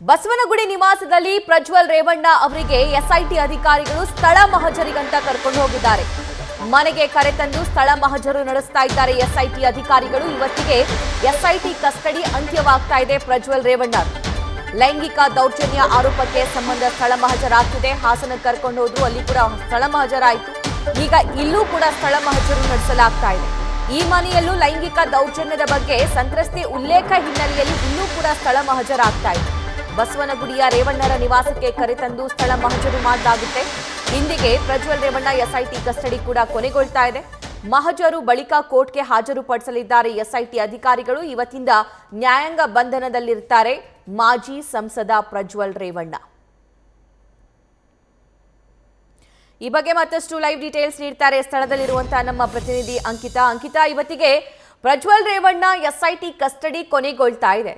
ಬಸವನಗುಡಿ ನಿವಾಸದಲ್ಲಿ ಪ್ರಜ್ವಲ್ ರೇವಣ್ಣ ಅವರಿಗೆ ಎಸ್ಐಟಿ ಅಧಿಕಾರಿಗಳು ಸ್ಥಳ ಮಹಜರಿಗಂತ ಕರ್ಕೊಂಡು ಹೋಗಿದ್ದಾರೆ. ಮನೆಗೆ ಕರೆತಂದು ಸ್ಥಳ ಮಹಜರು ನಡೆಸ್ತಾ ಇದ್ದಾರೆ ಎಸ್ಐಟಿ ಅಧಿಕಾರಿಗಳು. ಇವತ್ತಿಗೆ ಎಸ್ಐಟಿ ಕಸ್ಟಡಿ ಅಂತ್ಯವಾಗ್ತಾ ಇದೆ. ಪ್ರಜ್ವಲ್ ರೇವಣ್ಣ ಲೈಂಗಿಕ ದೌರ್ಜನ್ಯ ಆರೋಪಕ್ಕೆ ಸಂಬಂಧ ಸ್ಥಳ ಮಹಜರಾಗ್ತಿದೆ. ಹಾಸನಕ್ಕೆ ಕರ್ಕೊಂಡು ಹೋದ್ರು, ಅಲ್ಲಿ ಕೂಡ ಸ್ಥಳ ಮಹಜರಾಯಿತು. ಈಗ ಇಲ್ಲೂ ಕೂಡ ಸ್ಥಳ ಮಹಜರು ನಡೆಸಲಾಗ್ತಾ ಇದೆ. ಈ ಮನೆಯಲ್ಲೂ ಲೈಂಗಿಕ ದೌರ್ಜನ್ಯದ ಬಗ್ಗೆ ಸಂತ್ರಸ್ತೆ ಉಲ್ಲೇಖ ಹಿನ್ನೆಲೆಯಲ್ಲಿ ಇಲ್ಲೂ ಕೂಡ ಸ್ಥಳ ಮಹಜರಾಗ್ತಾ ಇದೆ. ಬಸವನಗುಡಿಯ ರೇವಣ್ಣರ ನಿವಾಸಕ್ಕೆ ಕರೆತಂದು ಸ್ಥಳ ಮಹಜರು ಮಾಡಲಾಗುತ್ತೆ. ಇಂದಿಗೆ ಪ್ರಜ್ವಲ್ ರೇವಣ್ಣ ಎಸ್ಐಟಿ ಕಸ್ಟಡಿ ಕೂಡ ಕೊನೆಗೊಳ್ತಾ ಇದೆ. ಮಹಜರು ಬಳಿಕ ಕೋರ್ಟ್ಗೆ ಹಾಜರುಪಡಿಸಲಿದ್ದಾರೆ ಎಸ್ಐಟಿ ಅಧಿಕಾರಿಗಳು. ಇವತ್ತಿಂದ ನ್ಯಾಯಾಂಗ ಬಂಧನದಲ್ಲಿರ್ತಾರೆ ಮಾಜಿ ಸಂಸದ ಪ್ರಜ್ವಲ್ ರೇವಣ್ಣ. ಈ ಬಗ್ಗೆ ಮತ್ತಷ್ಟು ಲೈವ್ ಡೀಟೇಲ್ಸ್ ನೀಡ್ತಾರೆ ಸ್ಥಳದಲ್ಲಿರುವಂತಹ ನಮ್ಮ ಪ್ರತಿನಿಧಿ ಅಂಕಿತಾ, ಇವತ್ತಿಗೆ ಪ್ರಜ್ವಲ್ ರೇವಣ್ಣ ಎಸ್ಐಟಿ ಕಸ್ಟಡಿ ಕೊನೆಗೊಳ್ತಾ ಇದೆ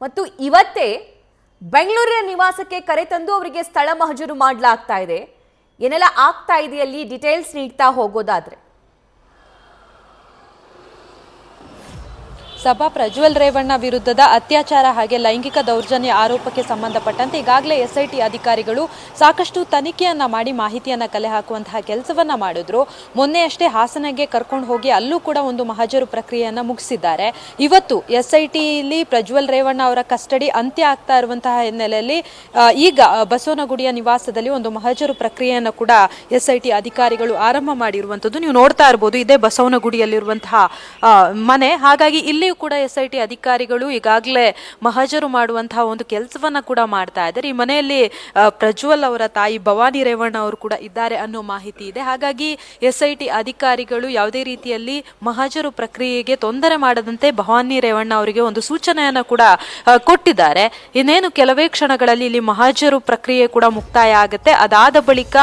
ಮತ್ತು ಇವತ್ತೇ ಬೆಂಗಳೂರಿನ ನಿವಾಸಕ್ಕೆ ಕರೆತಂದು ಅವರಿಗೆ ಸ್ಥಳ ಮಹಜರು ಮಾಡಲಾಗ್ತಾ ಇದೆ. ಏನೆಲ್ಲ ಆಗ್ತಾ ಇದೆ ಅಲ್ಲಿ ಡೀಟೇಲ್ಸ್ ನೀಡ್ತಾ ಹೋಗೋದಾದ್ರೆ ಸಭಾ ಪ್ರಜ್ವಲ್ ರೇವಣ್ಣ ವಿರುದ್ಧದ ಅತ್ಯಾಚಾರ ಹಾಗೆ ಲೈಂಗಿಕ ದೌರ್ಜನ್ಯ ಆರೋಪಕ್ಕೆ ಸಂಬಂಧಪಟ್ಟಂತೆ ಈಗಾಗಲೇ ಎಸ್ಐಟಿ ಅಧಿಕಾರಿಗಳು ಸಾಕಷ್ಟು ತನಿಖೆಯನ್ನ ಮಾಡಿ ಮಾಹಿತಿಯನ್ನ ಕಲೆ ಹಾಕುವಂತಹ ಕೆಲಸವನ್ನ ಮಾಡಿದ್ರು. ಮೊನ್ನೆಯಷ್ಟೇ ಹಾಸನಗೆ ಕರ್ಕೊಂಡು ಹೋಗಿ ಅಲ್ಲೂ ಕೂಡ ಒಂದು ಮಹಜರು ಪ್ರಕ್ರಿಯೆಯನ್ನ ಮುಗಿಸಿದ್ದಾರೆ. ಇವತ್ತು ಎಸ್ಐಟಿಲಿ ಪ್ರಜ್ವಲ್ ರೇವಣ್ಣ ಅವರ ಕಸ್ಟಡಿ ಅಂತ್ಯ ಆಗ್ತಾ ಇರುವಂತಹ ಹಿನ್ನೆಲೆಯಲ್ಲಿ ಈಗ ಬಸವನಗುಡಿಯ ನಿವಾಸದಲ್ಲಿ ಒಂದು ಮಹಜರು ಪ್ರಕ್ರಿಯೆಯನ್ನು ಕೂಡ ಎಸ್ಐಟಿ ಅಧಿಕಾರಿಗಳು ಆರಂಭ ಮಾಡಿರುವಂತದ್ದು ನೀವು ನೋಡ್ತಾ ಇರಬಹುದು. ಇದೇ ಬಸವನಗುಡಿಯಲ್ಲಿರುವಂತಹ ಮನೆ. ಹಾಗಾಗಿ ಇಲ್ಲಿ ಕೂಡ ಎಸ್ಐಟಿ ಅಧಿಕಾರಿಗಳು ಈಗಾಗಲೇ ಮಹಜರು ಮಾಡುವಂತಹ ಒಂದು ಕೆಲಸವನ್ನ ಕೂಡ ಮಾಡ್ತಾ ಇದ್ದಾರೆ. ಈ ಮನೆಯಲ್ಲಿ ಪ್ರಜ್ವಲ್ ಅವರ ತಾಯಿ ಭವಾನಿ ರೇವಣ್ಣ ಅವರು ಕೂಡ ಇದ್ದಾರೆ ಅನ್ನೋ ಮಾಹಿತಿ ಇದೆ. ಹಾಗಾಗಿ ಎಸ್ಐಟಿ ಅಧಿಕಾರಿಗಳು ಯಾವುದೇ ರೀತಿಯಲ್ಲಿ ಮಹಜರು ಪ್ರಕ್ರಿಯೆಗೆ ತೊಂದರೆ ಮಾಡದಂತೆ ಭವಾನಿ ರೇವಣ್ಣ ಅವರಿಗೆ ಒಂದು ಸೂಚನೆಯನ್ನ ಕೂಡ ಕೊಟ್ಟಿದ್ದಾರೆ. ಇನ್ನೇನು ಕೆಲವೇ ಕ್ಷಣಗಳಲ್ಲಿ ಇಲ್ಲಿ ಮಹಜರು ಪ್ರಕ್ರಿಯೆ ಕೂಡ ಮುಕ್ತಾಯ ಆಗುತ್ತೆ. ಅದಾದ ಬಳಿಕ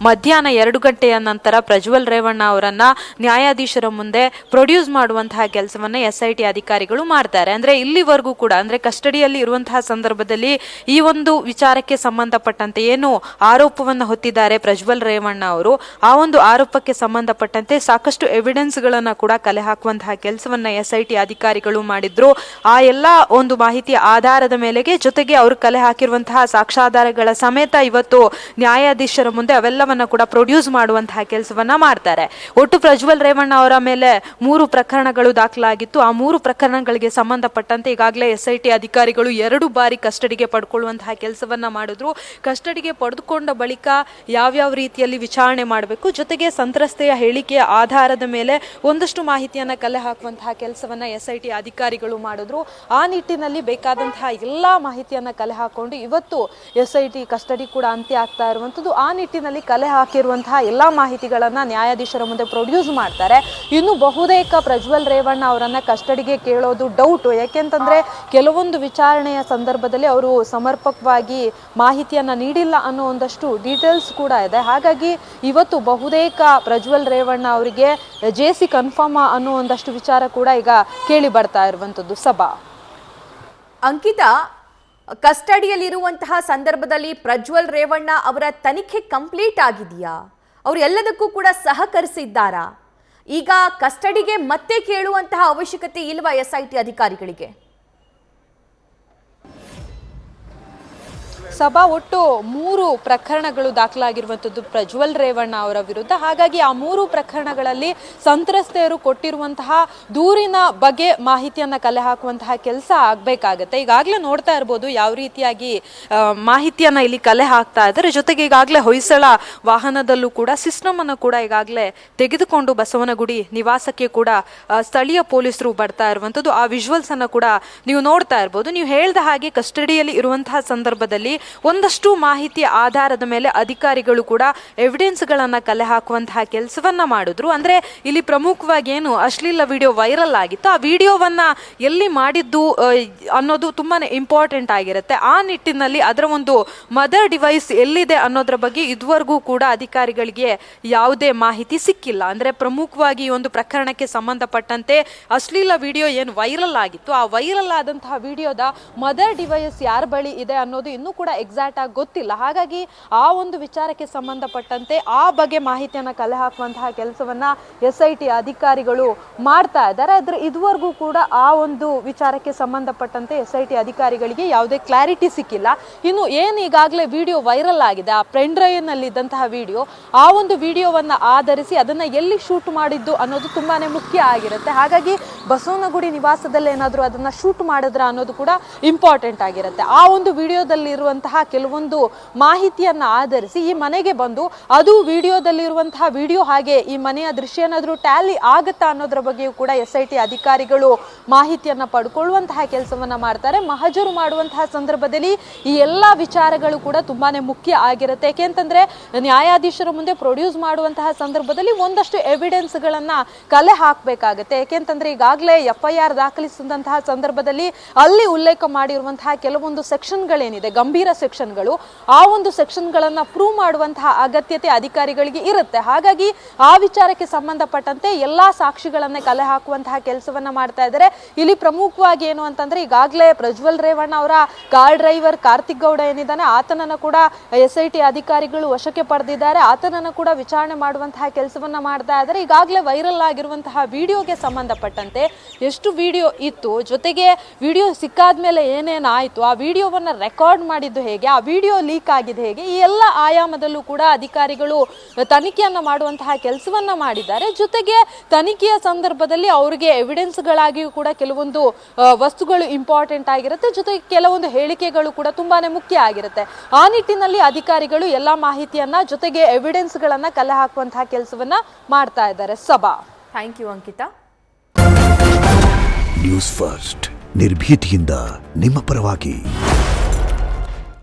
ಮಧ್ಯಾಹ್ನ 2 ಗಂಟೆಯ ನಂತರ ಪ್ರಜ್ವಲ್ ರೇವಣ್ಣ ಅವರನ್ನ ನ್ಯಾಯಾಧೀಶರ ಮುಂದೆ ಪ್ರೊಡ್ಯೂಸ್ ಮಾಡುವಂತಹ ಕೆಲಸವನ್ನ ಎಸ್ಐಟಿ ಅಧಿಕಾರಿಗಳು ಮಾಡ್ತಾರೆ. ಅಂದ್ರೆ ಇಲ್ಲಿವರೆಗೂ ಕೂಡ ಅಂದ್ರೆ ಕಸ್ಟಡಿಯಲ್ಲಿ ಇರುವಂತಹ ಸಂದರ್ಭದಲ್ಲಿ ಈ ಒಂದು ವಿಚಾರಕ್ಕೆ ಸಂಬಂಧಪಟ್ಟಂತೆ ಏನು ಆರೋಪವನ್ನು ಹೊತ್ತಿದ್ದಾರೆ ಪ್ರಜ್ವಲ್ ರೇವಣ್ಣ ಅವರು, ಆ ಒಂದು ಆರೋಪಕ್ಕೆ ಸಂಬಂಧಪಟ್ಟಂತೆ ಸಾಕಷ್ಟು ಎವಿಡೆನ್ಸ್ ಗಳನ್ನ ಕೂಡ ಕಲೆ ಹಾಕುವಂತಹ ಕೆಲಸವನ್ನ ಎಸ್ಐಟಿ ಅಧಿಕಾರಿಗಳು ಮಾಡಿದ್ರು. ಆ ಎಲ್ಲಾ ಒಂದು ಮಾಹಿತಿಯ ಆಧಾರದ ಮೇಲೆಗೆ ಜೊತೆಗೆ ಅವರು ಕಲೆ ಹಾಕಿರುವಂತಹ ಸಾಕ್ಷ್ಯಾಧಾರಗಳ ಸಮೇತ ಇವತ್ತು ನ್ಯಾಯಾಧೀಶರ ಮುಂದೆ ಅವೆಲ್ಲವನ್ನ ಕೂಡ ಪ್ರೊಡ್ಯೂಸ್ ಮಾಡುವಂತಹ ಕೆಲಸವನ್ನ ಮಾಡ್ತಾರೆ. ಒಟ್ಟು ಪ್ರಜ್ವಲ್ ರೇವಣ್ಣ ಅವರ ಮೇಲೆ 3 ಪ್ರಕರಣಗಳು ದಾಖಲಾಗಿತ್ತು. ಆ 3 ಪ್ರಕರಣಗಳಿಗೆ ಸಂಬಂಧಪಟ್ಟಂತೆ ಈಗಾಗಲೇ ಎಸ್ಐಟಿ ಅಧಿಕಾರಿಗಳು 2 ಬಾರಿ ಕಸ್ಟಡಿಗೆ ಪಡ್ಕೊಳ್ಳುವಂತಹ ಕೆಲಸವನ್ನ ಮಾಡಿದ್ರು. ಕಸ್ಟಡಿಗೆ ಪಡೆದುಕೊಂಡ ಬಳಿಕ ಯಾವ್ಯಾವ ರೀತಿಯಲ್ಲಿ ವಿಚಾರಣೆ ಮಾಡಬೇಕು, ಜೊತೆಗೆ ಸಂತ್ರಸ್ತೆಯ ಹೇಳಿಕೆಯ ಆಧಾರದ ಮೇಲೆ ಒಂದಷ್ಟು ಮಾಹಿತಿಯನ್ನ ಕಲೆ ಹಾಕುವಂತಹ ಕೆಲಸವನ್ನ ಎಸ್ಐಟಿ ಅಧಿಕಾರಿಗಳು ಮಾಡಿದ್ರು. ಆ ನಿಟ್ಟಿನಲ್ಲಿ ಬೇಕಾದಂತಹ ಎಲ್ಲಾ ಮಾಹಿತಿಯನ್ನ ಕಲೆ ಹಾಕೊಂಡು ಇವತ್ತು ಎಸ್ಐಟಿ ಕಸ್ಟಡಿ ಕೂಡ ಅಂತ್ಯ ಆಗ್ತಾ ಇರುವಂತದ್ದು. ಆ ನಿಟ್ಟಿನಲ್ಲಿ ಕಲೆ ಹಾಕಿರುವಂತಹ ಎಲ್ಲಾ ಮಾಹಿತಿಗಳನ್ನ ನ್ಯಾಯಾಧೀಶರ ಮುಂದೆ ಪ್ರೊಡ್ಯೂಸ್ ಮಾಡ್ತಾರೆ. ಇನ್ನು ಬಹುತೇಕ ಪ್ರಜ್ವಲ್ ರೇವಣ್ಣ ಅವರನ್ನ ಕಸ್ಟಡಿಗೆ ಕೇಳೋದು ಡೌಟ್. ಯಾಕೆಂತಂದ್ರೆ ಕೆಲವೊಂದು ವಿಚಾರಣೆಯ ಸಂದರ್ಭದಲ್ಲಿ ಅವರು ಸಮರ್ಪಕವಾಗಿ ಮಾಹಿತಿಯನ್ನ ನೀಡಿಲ್ಲ ಅನ್ನೋ ಒಂದಷ್ಟು ಡೀಟೇಲ್ಸ್ ಕೂಡ ಇದೆ. ಹಾಗಾಗಿ ಇವತ್ತು ಬಹುತೇಕ ಪ್ರಜ್ವಲ್ ರೇವಣ್ಣ ಅವರಿಗೆ ಜೆಸಿ ಕನ್ಫರ್ಮ್ ಅನ್ನೋ ಒಂದಷ್ಟು ವಿಚಾರ ಕೂಡ ಈಗ ಕೇಳಿ ಬರ್ತಾ ಇರುವಂತದ್ದು. ಸಭಾ ಅಂಕಿತಾ, ಕಸ್ಟಡಿಯಲ್ಲಿರುವಂತಹ ಸಂದರ್ಭದಲ್ಲಿ ಪ್ರಜ್ವಲ್ ರೇವಣ್ಣ ಅವರ ತನಿಖೆ ಕಂಪ್ಲೀಟ್ ಆಗಿದೆಯಾ? ಅವರು ಎಲ್ಲದಕ್ಕೂ ಕೂಡ ಸಹಕರಿಸಿದ್ದಾರಾ? ಈಗ ಕಸ್ಟಡಿಗೆ ಮತ್ತೆ ಕೇಳುವಂತಹ ಅವಶ್ಯಕತೆ ಇಲ್ವಾ ಎಸ್ಐಟಿ ಅಧಿಕಾರಿಗಳಿಗೆ? ಸಭಾ ಒಟ್ಟು 3 ಪ್ರಕರಣಗಳು ದಾಖಲಾಗಿರುವಂತದ್ದು ಪ್ರಜ್ವಲ್ ರೇವಣ್ಣ ಅವರ ವಿರುದ್ಧ. ಹಾಗಾಗಿ ಆ 3 ಪ್ರಕರಣಗಳಲ್ಲಿ ಸಂತ್ರಸ್ತೆಯರು ಕೊಟ್ಟಿರುವಂತಹ ದೂರಿನ ಬಗ್ಗೆ ಮಾಹಿತಿಯನ್ನ ಕಲೆ ಹಾಕುವಂತಹ ಕೆಲಸ ಆಗ್ಬೇಕಾಗತ್ತೆ. ಈಗಾಗಲೇ ನೋಡ್ತಾ ಇರ್ಬೋದು ಯಾವ ರೀತಿಯಾಗಿ ಮಾಹಿತಿಯನ್ನ ಇಲ್ಲಿ ಕಲೆ ಹಾಕ್ತಾ ಇದ್ದಾರೆ. ಜೊತೆಗೆ ಈಗಾಗಲೇ ಹೊಯ್ಸಳ ವಾಹನದಲ್ಲೂ ಕೂಡ ಸಿಸ್ಟಮ್ ಅನ್ನು ಕೂಡ ಈಗಾಗಲೇ ತೆಗೆದುಕೊಂಡು ಬಸವನಗುಡಿ ನಿವಾಸಕ್ಕೆ ಕೂಡ ಸ್ಥಳೀಯ ಪೊಲೀಸರು ಬರ್ತಾ ಇರುವಂತದ್ದು. ಆ ವಿಜುವಲ್ಸ್ ಅನ್ನ ಕೂಡ ನೀವು ನೋಡ್ತಾ ಇರ್ಬೋದು. ನೀವು ಹೇಳ್ದ ಹಾಗೆ ಕಸ್ಟಡಿಯಲ್ಲಿ ಇರುವಂತಹ ಸಂದರ್ಭದಲ್ಲಿ ಒಂದಷ್ಟು ಮಾಹಿತಿಯ ಆಧಾರದ ಮೇಲೆ ಅಧಿಕಾರಿಗಳು ಕೂಡ ಎವಿಡೆನ್ಸ್ ಗಳನ್ನ ಕಲೆ ಹಾಕುವಂತಹ ಕೆಲಸವನ್ನ ಮಾಡಿದ್ರು. ಅಂದ್ರೆ ಇಲ್ಲಿ ಪ್ರಮುಖವಾಗಿ ಏನು ಅಶ್ಲೀಲ ವಿಡಿಯೋ ವೈರಲ್ ಆಗಿತ್ತು, ಆ ವಿಡಿಯೋವನ್ನ ಎಲ್ಲಿ ಮಾಡಿದ್ದು ಅನ್ನೋದು ತುಂಬಾನೇ ಇಂಪಾರ್ಟೆಂಟ್ ಆಗಿರುತ್ತೆ. ಆ ನಿಟ್ಟಿನಲ್ಲಿ ಅದರ ಒಂದು ಮದರ್ ಡಿವೈಸ್ ಎಲ್ಲಿದೆ ಅನ್ನೋದ್ರ ಬಗ್ಗೆ ಇದುವರೆಗೂ ಕೂಡ ಅಧಿಕಾರಿಗಳಿಗೆ ಯಾವುದೇ ಮಾಹಿತಿ ಸಿಕ್ಕಿಲ್ಲ. ಅಂದ್ರೆ ಪ್ರಮುಖವಾಗಿ ಈ ಒಂದು ಪ್ರಕರಣಕ್ಕೆ ಸಂಬಂಧಪಟ್ಟಂತೆ ಅಶ್ಲೀಲ ವಿಡಿಯೋ ಏನು ವೈರಲ್ ಆಗಿತ್ತು, ಆ ವೈರಲ್ ಆದಂತಹ ವಿಡಿಯೋದ ಮದರ್ ಡಿವೈಸ್ ಯಾರ ಬಳಿ ಇದೆ ಅನ್ನೋದು ಇನ್ನೂ ಕೂಡ ಎಕ್ಸಾಕ್ಟ್ ಆಗಿ ಗೊತ್ತಿಲ್ಲ. ಹಾಗಾಗಿ ಆ ಒಂದು ವಿಚಾರಕ್ಕೆ ಸಂಬಂಧಪಟ್ಟಂತೆ ಆ ಬಗ್ಗೆ ಮಾಹಿತಿಯನ್ನು ಕಲೆ ಹಾಕುವಂತಹ ಕೆಲಸವನ್ನ SIT ಅಧಿಕಾರಿಗಳು ಮಾಡ್ತಾ ಇದ್ದಾರೆ. ಆದ್ರೆ ಇದುವರೆಗೂ ಕೂಡ ಆ ಒಂದು ವಿಚಾರಕ್ಕೆ ಸಂಬಂಧಪಟ್ಟಂತೆ SIT ಅಧಿಕಾರಿಗಳಿಗೆ ಯಾವುದೇ ಕ್ಲಾರಿಟಿ ಸಿಕ್ಕಿಲ್ಲ. ಇನ್ನು ಏನು ಈಗಾಗಲೇ ವಿಡಿಯೋ ವೈರಲ್ ಆಗಿದೆ, ಆ ಪೆನ್ ಡ್ರೈವ್ ನಲ್ಲಿ ಇದ್ದಂತಹ ವಿಡಿಯೋ, ಆ ಒಂದು ವಿಡಿಯೋವನ್ನ ಆಧರಿಸಿ ಅದನ್ನ ಎಲ್ಲಿ ಶೂಟ್ ಮಾಡಿದ್ದು ಅನ್ನೋದು ತುಂಬಾನೇ ಮುಖ್ಯ ಆಗಿರುತ್ತೆ. ಹಾಗಾಗಿ ಬಸವನಗುಡಿ ನಿವಾಸದಲ್ಲಿ ಏನಾದರೂ ಅದನ್ನ ಶೂಟ್ ಮಾಡಿದ್ರ ಅನ್ನೋದು ಕೂಡ ಇಂಪಾರ್ಟೆಂಟ್ ಆಗಿರುತ್ತೆ. ಆ ಒಂದು ವಿಡಿಯೋದಲ್ಲಿ ಇರುವಂತಹ ಕೆಲವೊಂದು ಮಾಹಿತಿಯನ್ನ ಆಧರಿಸಿ ಈ ಮನೆಗೆ ಬಂದು ಅದು ವಿಡಿಯೋದಲ್ಲಿರುವಂತಹ ವಿಡಿಯೋ ಹಾಗೆ ಈ ಮನೆಯ ದೃಶ್ಯ ಏನಾದರೂ ಟ್ಯಾಲಿ ಆಗುತ್ತಾ ಅನ್ನೋದ್ರ ಬಗ್ಗೆಯೂ ಕೂಡ SIT ಅಧಿಕಾರಿಗಳು ಮಾಹಿತಿಯನ್ನ ಪಡ್ಕೊಳ್ಳುವಂತಹ ಕೆಲಸವನ್ನ ಮಾಡ್ತಾರೆ. ಮಹಜರು ಮಾಡುವಂತಹ ಸಂದರ್ಭದಲ್ಲಿ ಈ ಎಲ್ಲ ವಿಚಾರಗಳು ಕೂಡ ತುಂಬಾನೇ ಮುಖ್ಯ ಆಗಿರುತ್ತೆ. ಯಾಕೆಂತಂದ್ರೆ ನ್ಯಾಯಾಧೀಶರ ಮುಂದೆ ಪ್ರೊಡ್ಯೂಸ್ ಮಾಡುವಂತಹ ಸಂದರ್ಭದಲ್ಲಿ ಒಂದಷ್ಟು ಎವಿಡೆನ್ಸ್ ಗಳನ್ನ ಕಲೆ ಹಾಕಬೇಕಾಗುತ್ತೆ. ಯಾಕೆಂತಂದ್ರೆ ಈಗಾಗಲೇ FIR ದಾಖಲಿಸಿದಂತಹ ಸಂದರ್ಭದಲ್ಲಿ ಅಲ್ಲಿ ಉಲ್ಲೇಖ ಮಾಡಿರುವಂತಹ ಕೆಲವೊಂದು ಸೆಕ್ಷನ್ಗಳೇನಿದೆ, ಗಂಭೀರ ಸೆಕ್ಷನ್ಗಳು, ಆ ಒಂದು ಸೆಕ್ಷನ್ಗಳನ್ನ ಪ್ರೂವ್ ಮಾಡುವಂತಹ ಅಗತ್ಯತೆ ಅಧಿಕಾರಿಗಳಿಗೆ ಇರುತ್ತೆ. ಹಾಗಾಗಿ ಆ ವಿಚಾರಕ್ಕೆ ಸಂಬಂಧಪಟ್ಟಂತೆ ಎಲ್ಲಾ ಸಾಕ್ಷಿಗಳನ್ನ ಕಲೆ ಹಾಕುವಂತಹ ಕೆಲಸವನ್ನ ಮಾಡ್ತಾ ಇದ್ದಾರೆ. ಇಲ್ಲಿ ಪ್ರಮುಖವಾಗಿ ಏನು ಅಂತಂದ್ರೆ ಈಗಾಗಲೇ ಪ್ರಜ್ವಲ್ ರೇವಣ್ಣ ಅವರ ಕಾರ್ ಡ್ರೈವರ್ ಕಾರ್ತಿಕ್ ಗೌಡ ಏನಿದ್ದಾನೆ ಆತನನ್ನ ಕೂಡ SIT ಅಧಿಕಾರಿಗಳು ವಶಕ್ಕೆ ಪಡೆದಿದ್ದಾರೆ. ಆತನನ್ನ ಕೂಡ ವಿಚಾರಣೆ ಮಾಡುವಂತಹ ಕೆಲಸವನ್ನ ಮಾಡ್ತಾ ಇದ್ದಾರೆ. ಈಗಾಗಲೇ ವೈರಲ್ ಆಗಿರುವಂತಹ ವಿಡಿಯೋಗೆ ಸಂಬಂಧಪಟ್ಟಂತೆ ಎಷ್ಟು ವಿಡಿಯೋ ಇತ್ತು, ಜೊತೆಗೆ ವಿಡಿಯೋ ಸಿಕ್ಕಾದ್ಮೇಲೆ ಏನೇನಾಯ್ತು, ಆ ವಿಡಿಯೋವನ್ನ ರೆಕಾರ್ಡ್ ಮಾಡಿದ್ದು ಹೇಗೆ, ಆ ವಿಡಿಯೋ ಲೀಕ್ ಆಗಿದೆ ಹೇಗೆ, ಈ ಎಲ್ಲ ಆಯಾಮದಲ್ಲೂ ಕೂಡ ಅಧಿಕಾರಿಗಳು ತನಿಖೆಯನ್ನ ಮಾಡುವಂತಹ ಕೆಲಸವನ್ನ ಮಾಡಿದ್ದಾರೆ. ಜೊತೆಗೆ ತನಿಖೆಯ ಸಂದರ್ಭದಲ್ಲಿ ಅವರಿಗೆ ಎವಿಡೆನ್ಸ್ಗಳಾಗಿಯೂ ಕೂಡ ಕೆಲವೊಂದು ವಸ್ತುಗಳು ಇಂಪಾರ್ಟೆಂಟ್ ಆಗಿರುತ್ತೆ. ಜೊತೆಗೆ ಕೆಲವೊಂದು ಹೇಳಿಕೆಗಳು ಕೂಡ ತುಂಬಾನೇ ಮುಖ್ಯ ಆಗಿರುತ್ತೆ. ಆ ನಿಟ್ಟಿನಲ್ಲಿ ಅಧಿಕಾರಿಗಳು ಎಲ್ಲಾ ಮಾಹಿತಿಯನ್ನ ಜೊತೆಗೆ ಎವಿಡೆನ್ಸ್ ಗಳನ್ನ ಕಲೆ ಹಾಕುವಂತಹ ಕೆಲಸವನ್ನ ಮಾಡ್ತಾ ಇದ್ದಾರೆ. Sabha, thank you Ankita. News first ನಿರ್ಭೀತಿಯಿಂದ ನಿಮ್ಮ ಪರವಾಗಿ.